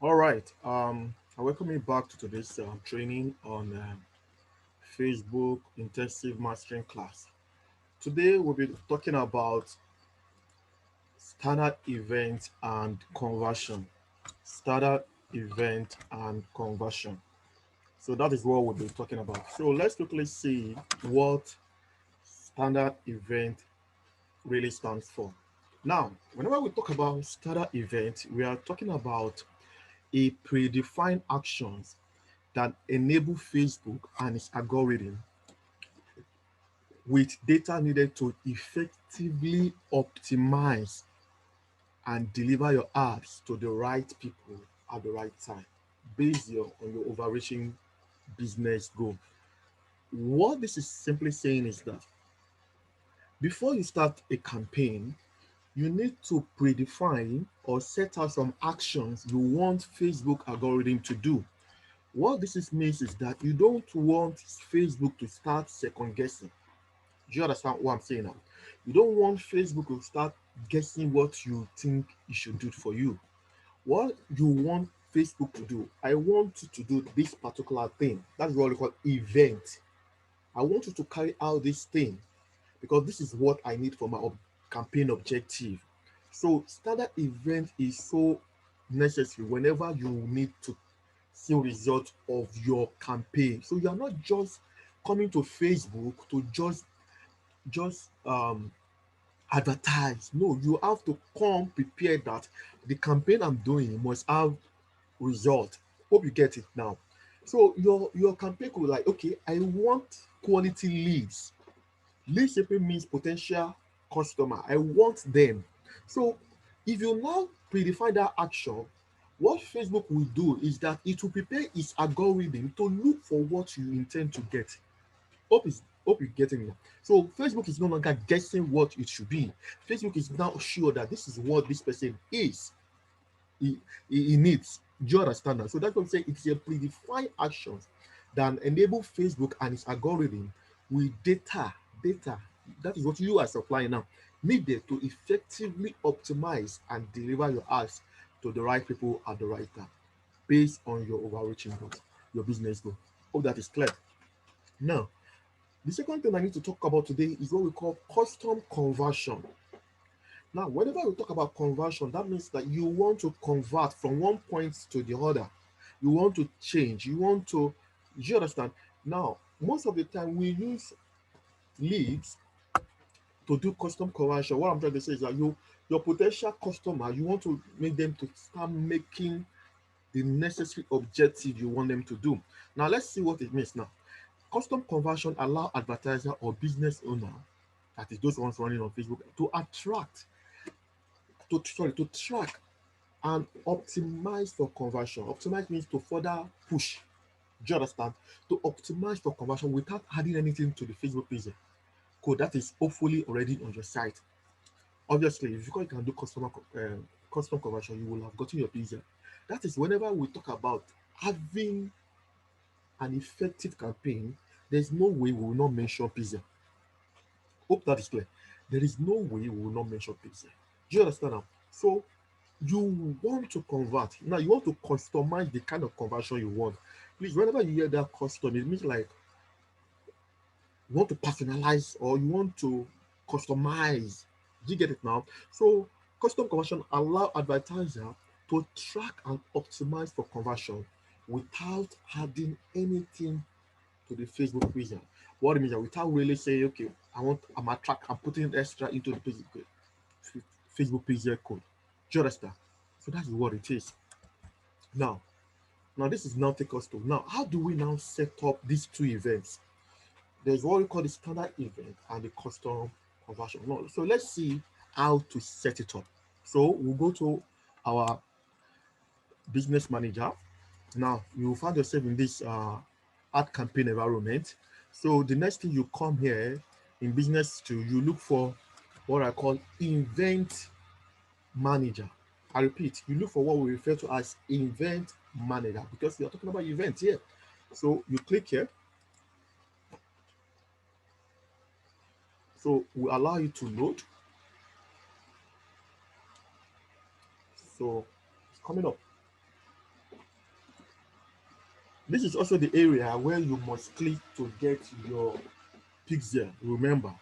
All right. I welcome you back to today's training on Facebook Intensive Mastering class. Today we'll be talking about standard event and conversion. Standard event and conversion. So that is what we'll be talking about. So let's quickly see what standard event really stands for. Now, whenever we talk about standard event, we are talking about a predefined actions that enable Facebook and its algorithm with data needed to effectively optimize and deliver your ads to the right people at the right time based on your overreaching business goal. What this is simply saying is that before you start a campaign, you need to predefine or set out some actions you want Facebook algorithm to do. What means is that you don't want Facebook to start second guessing. Do you understand what I'm saying now? You don't want Facebook to start guessing what you think it should do for you. What you want Facebook to do, I want you to do this particular thing. That's what we call event. I want you to carry out this thing because this is what I need for my campaign objective. So standard event is so necessary whenever you need to see results of your campaign. So you are not just coming to Facebook to just advertise. No, you have to come prepared that the campaign I'm doing must have result. Hope you get it now. So your campaign could be like, okay, I want quality leads. Lead simply means potential customer. I want them. So if you now predefine that action, what Facebook will do is that it will prepare its algorithm to look for what you intend to get. Hope you're getting me. So Facebook is no longer guessing what it should be. Facebook is now sure that this is what this person is. He, he needs. Do you understand that? So that's what I'm saying. It's a predefined actions that enable Facebook and its algorithm with data. That is what you are supplying now. Needed to effectively optimize and deliver your ads to the right people at the right time based on your overreaching goals, your business goal. Hope that is clear. Now, the second thing I need to talk about today is what we call custom conversion. Now, whenever we talk about conversion, that means that you want to convert from one point to the other. You want to change. You understand? Now, most of the time we use leads to do custom conversion. What I'm trying to say is that your potential customer, you want to make them to start making the necessary objective you want them to do. Now, let's see what it means now. Custom conversion allow advertiser or business owner, that is those ones running on Facebook, to attract, to track and optimize for conversion. Optimize means to further push. Do you understand? To optimize for conversion without adding anything to the Facebook page code that is hopefully already on your site. Obviously, if you can do custom conversion, you will have gotten your pizza. That is whenever we talk about having an effective campaign, there's no way we will not mention pizza. Hope that is clear. There is no way we will not mention pizza. Do you understand now? So you want to convert. Now you want to customize the kind of conversion you want. Please, whenever you hear that custom, it means like you want to personalize or you want to customize. Do you get it now? So custom conversion allow advertiser to track and optimize for conversion without adding anything to the Facebook page. What it means that without really saying, okay, I'm putting extra into the Facebook page code. Do you understand? So that's what it is. Now, now this is now take us to now. How do we now set up these two events? There's what we call the standard event and the custom conversion. No, so let's see how to set it up. So we'll go to our business manager. Now you will find yourself in this ad campaign environment. So the next thing you come here in business to you look for what I call event manager. I repeat, you look for what we refer to as event manager because we are talking about events here. So you click here. So we allow you to load. So it's coming up. This is also the area where you must click to get your pixel. Remember.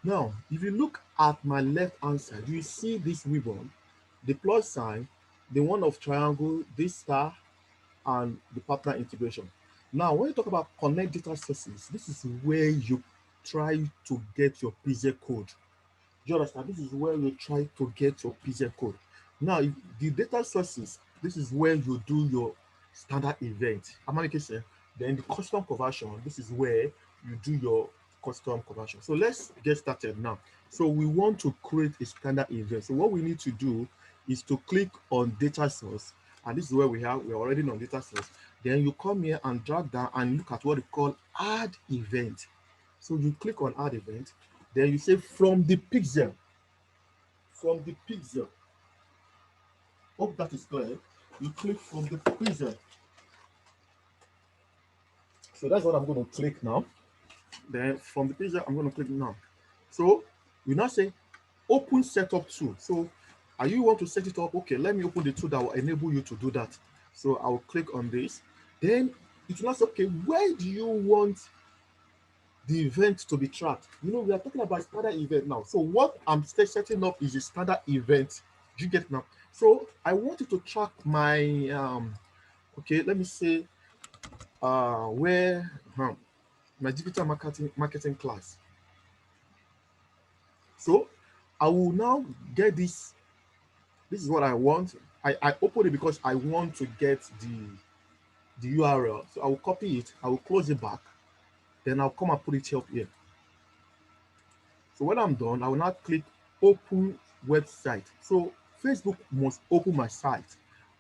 Now, if you look at my left hand side, you see this ribbon, the plus sign, the one of triangle, this star, and the partner integration. Now, when you talk about connect data sources, this is where you try to get your pixel code. Do you understand? This is where you try to get your pixel code. Now, if the data sources, this is where you do your standard event. Communication. Then the custom conversion, this is where you do your custom conversion. So let's get started now. So we want to create a standard event. So what we need to do is to click on data source, and this is where we're already on data source. Then you come here and drag down and look at what we call add event. So you click on add event, then you say from the pixel. Hope that is clear. You click from the pixel. So that's what I'm going to click now. Then from the pixel, I'm going to click now. So you now say open setup tool. So are you want to set it up? Okay, let me open the tool that will enable you to do that. So I'll click on this. Then it will now say, okay, where do you want the event to be tracked? You know, we are talking about standard event now. So what I'm setting up is a standard event. Do you get it now? So I want you to track my okay, let me say where my digital marketing class. So I will now get this. This is what I want. I open it because I want to get the URL. So I will copy it, I will close it back, then I'll come and put it up here. So when I'm done, I will now click open website. So Facebook must open my site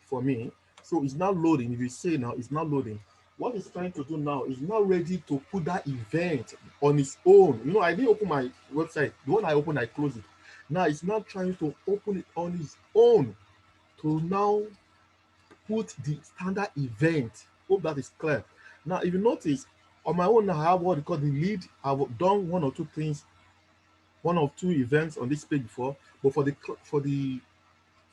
for me. So it's now loading. If you say now, it's now loading. What it's trying to do now is now ready to put that event on its own. You know, I didn't open my website. The one I opened, I closed it. Now it's now trying to open it on its own to now put the standard event. Hope that is clear. Now, if you notice, on my own, I have what we call the lead. I've done one or two things, one or two events on this page before, but for the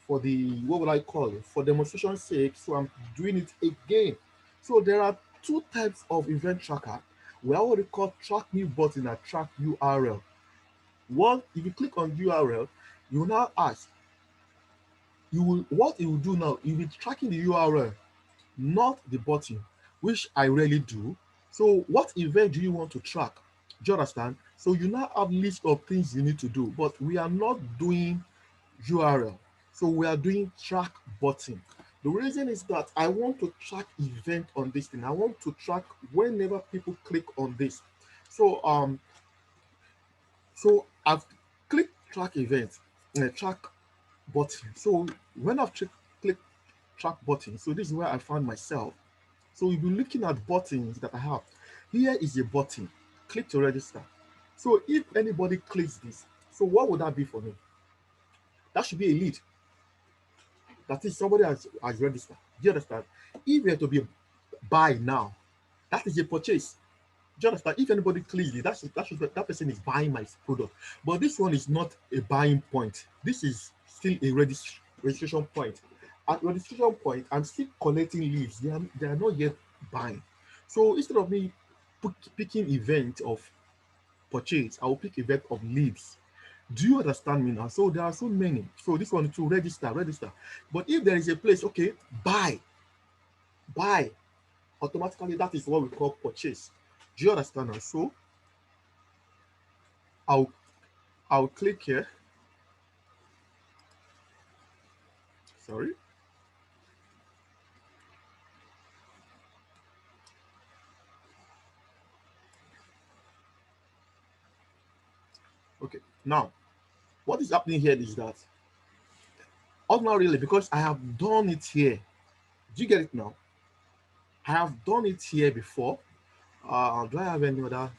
what would I call it? For demonstration sake, so I'm doing it again. So there are two types of event tracker. We have what we call track new button and track URL. One, if you click on URL, you will now ask, you will what it will do now, it will be tracking the URL, not the button, which I rarely do. So what event do you want to track? Do you understand? So you now have list of things you need to do, but we are not doing URL. So we are doing track button. The reason is that I want to track event on this thing. I want to track whenever people click on this. So so I've clicked track event and track button. So when I've clicked track button, so this is where I found myself. So you'll be looking at buttons that I have. Here is a button. Click to register. So if anybody clicks this, so what would that be for me? That should be a lead. That is somebody has registered. Do you understand? If you to be buy now, that is a purchase. Do you understand? If anybody clicks it, that person is buying my product. But this one is not a buying point. This is still a registration point. At registration point, I'm still collecting leads. They are not yet buying. So instead of me picking event of purchase, I will pick event of leads. Do you understand me now? So there are so many. So this one to register. But if there is a place, okay, buy, automatically that is what we call purchase. Do you understand now? So I'll I'll click here. Sorry. Okay. Now, what is happening here is that ordinarily, because I have done it here. Do you get it now? I have done it here before. Do I have any other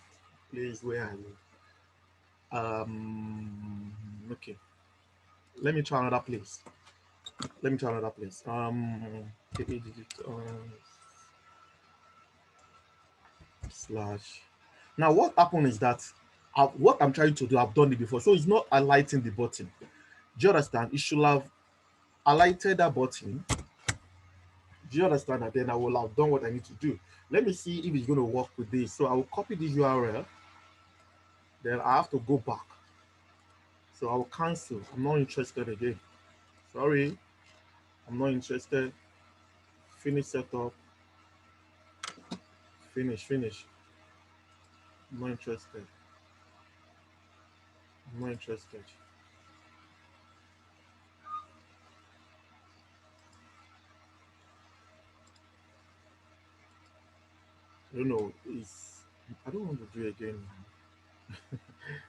place where okay. Let me try another place. Slash. Now, what happened is that what I'm trying to do, I've done it before. So it's not highlighting the button. Do you understand? It should have highlighted that button. Do you understand that? Then I will have done what I need to do. Let me see if it's going to work with this. So I will copy this URL. Then I have to go back. So I will cancel. I'm not interested again. Sorry, I'm not interested. Finish setup. Finish. I'm not interested. I'm not interested. I don't know. It's I don't want to do it again.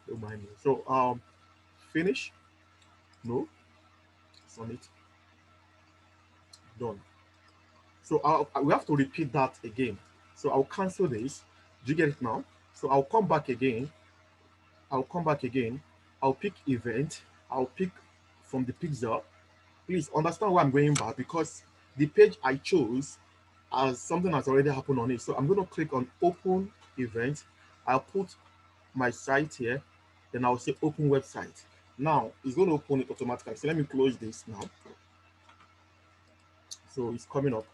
Don't mind me. So finish. No, it's on it. Done. So we have to repeat that again. So I'll cancel this. Do you get it now? So I'll come back again. I'll come back again. I'll pick event. I'll pick from the pixel. Please understand why I'm going back, because the page I chose as something has already happened on it. So I'm going to click on open event. I'll put my site here. Then I'll say open website. Now it's going to open it automatically. So let me close this now. So it's coming up.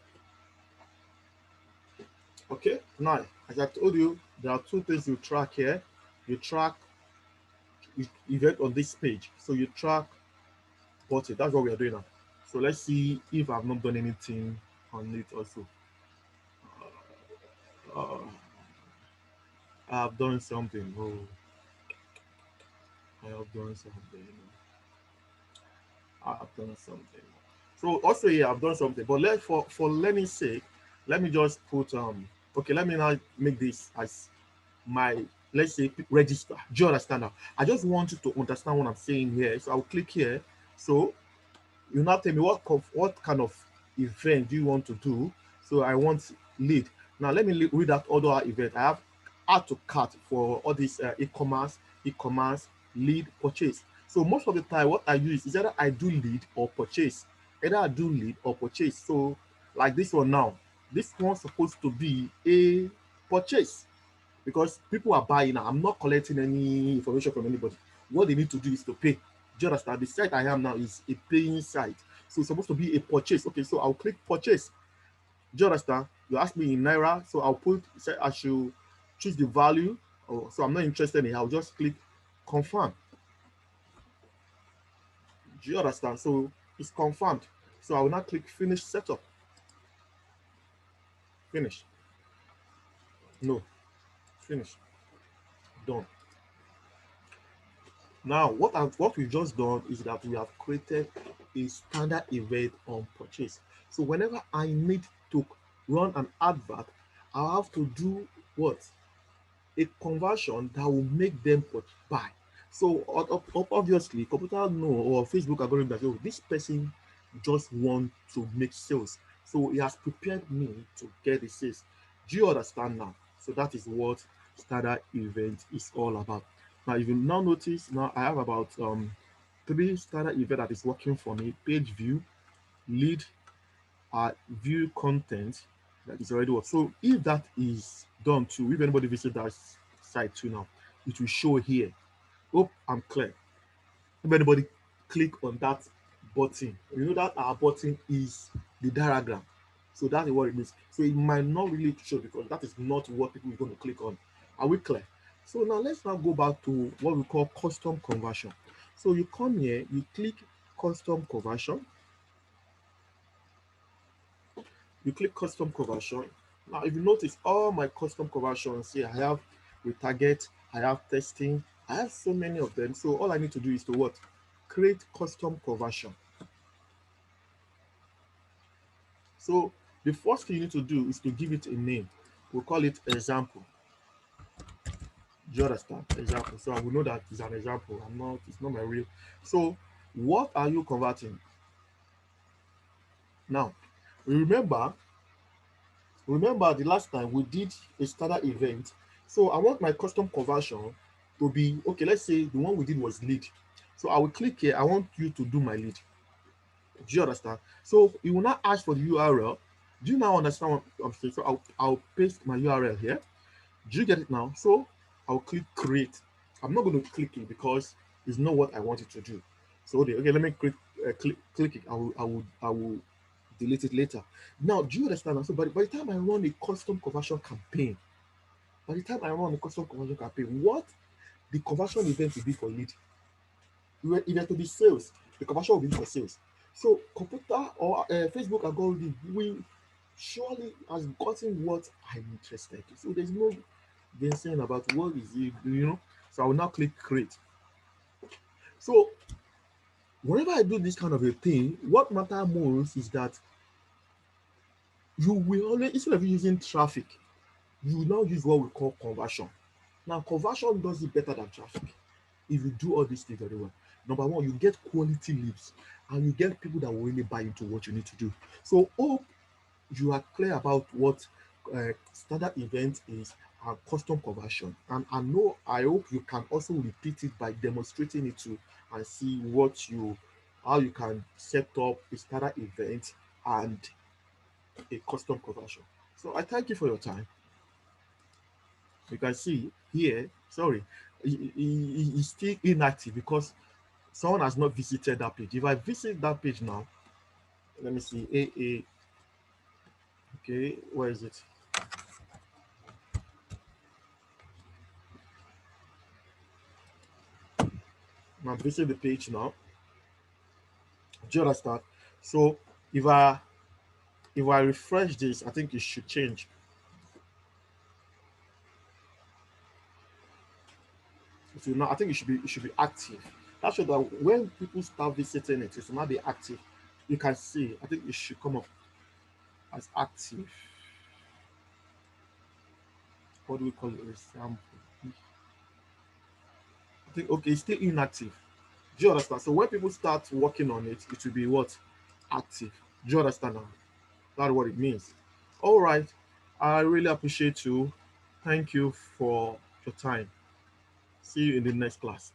Okay, now as I told you, there are two things you track here. You track event on this page. So you track button. That's what we are doing now. So let's see if I've not done anything on it also. Uh, I've done something. Oh, I have done something. I've done something. So also here I've done something. But let for learning sake, let me just put okay, let me now make this as my, let's say, register. Do you understand now? I just want you to understand what I'm saying here. So I'll click here. So you now tell me what kind of event do you want to do. So I want lead. Now let me read that other event. I have add to cart for all these e-commerce, lead, purchase. So most of the time what I use is either I do lead or purchase. Either I do lead or purchase. So like this one now, this one's supposed to be a purchase because people are buying now. I'm not collecting any information from anybody. What they need to do is to pay. Do you understand? The site I am now is a paying site. So it's supposed to be a purchase. Okay, so I'll click purchase. Do you understand? You ask me in Naira, so I'll put, say I should choose the value. Oh, so I'm not interested in it. I'll just click confirm. Do you understand? So it's confirmed. So I will now click finish setup. Finish. No. Finish. Done. Now, what we've just done is that we have created a standard event on purchase. So whenever I need to run an advert, I have to do what? A conversion that will make them buy. So obviously, computer know or Facebook are going to be like, oh, this person just want to make sales. So he has prepared me to get the sales. Do you understand now? So that is what standard event is all about. Now, if you now notice, now I have about three standard event that is working for me: page view, lead, view content that is already work. So if that is done too, if anybody visit that site too now, it will show here. Hope I'm clear. If anybody click on that button, you know that our button is the diagram. So that is what it means. So it might not really show because that is not what people are going to click on. Are we clear? So now let's now go back to what we call custom conversion. So you come here, you click custom conversion. You click custom conversion. Now, if you notice all my custom conversions here, I have retarget, I have testing, I have so many of them. So all I need to do is to what? Create custom conversion. So the first thing you need to do is to give it a name. We'll call it example. Do you understand? Example. So I will know that it's an example. It's not my real. So what are you converting? Now, remember, remember the last time we did a standard event. So I want my custom conversion to be, okay, let's say the one we did was lead. So I will click here. I want you to do my lead. Do you understand? So it will not ask for the URL. Do you now understand what I'm saying? So I'll paste my URL here. Do you get it now? So I'll click create. I'm not going to click it because it's not what I want it to do. So okay, let me click it. I will delete it later. Now, do you understand? So by the time I run a custom conversion campaign, what the conversion event will be for lead, if there to be sales, the conversion will be for sales. So computer or Facebook algorithm will surely has gotten what I'm interested in. So there's no being saying about what is it. So I will now click create. So whenever I do this kind of a thing, what matter most is that you will always, instead of using traffic, you will now use what we call conversion. Now, conversion does it better than traffic if you do all these things very well. Number one, you get quality leads and you get people that will really buy into what you need to do. So, hope you are clear about what standard event is and custom conversion. And I hope you can also repeat it by demonstrating it to and see how you can set up a standard event and a custom conversion. So I thank you for your time. You can see here, sorry, he's still inactive because someone has not visited that page. If I visit that page now, let me see, AA, okay, where is it? Now visit the page now. Do you understand? So if I if I refresh this, I think it should change. So now I think it should be active. That shows that when people start visiting it, it will not be active. You can see, I think it should come up as active. What do we call it? Example. I think okay, it's still inactive. Do you understand? So when people start working on it, it will be what? Active. Do you understand now? That's what it means. All right. I really appreciate you. Thank you for your time. See you in the next class.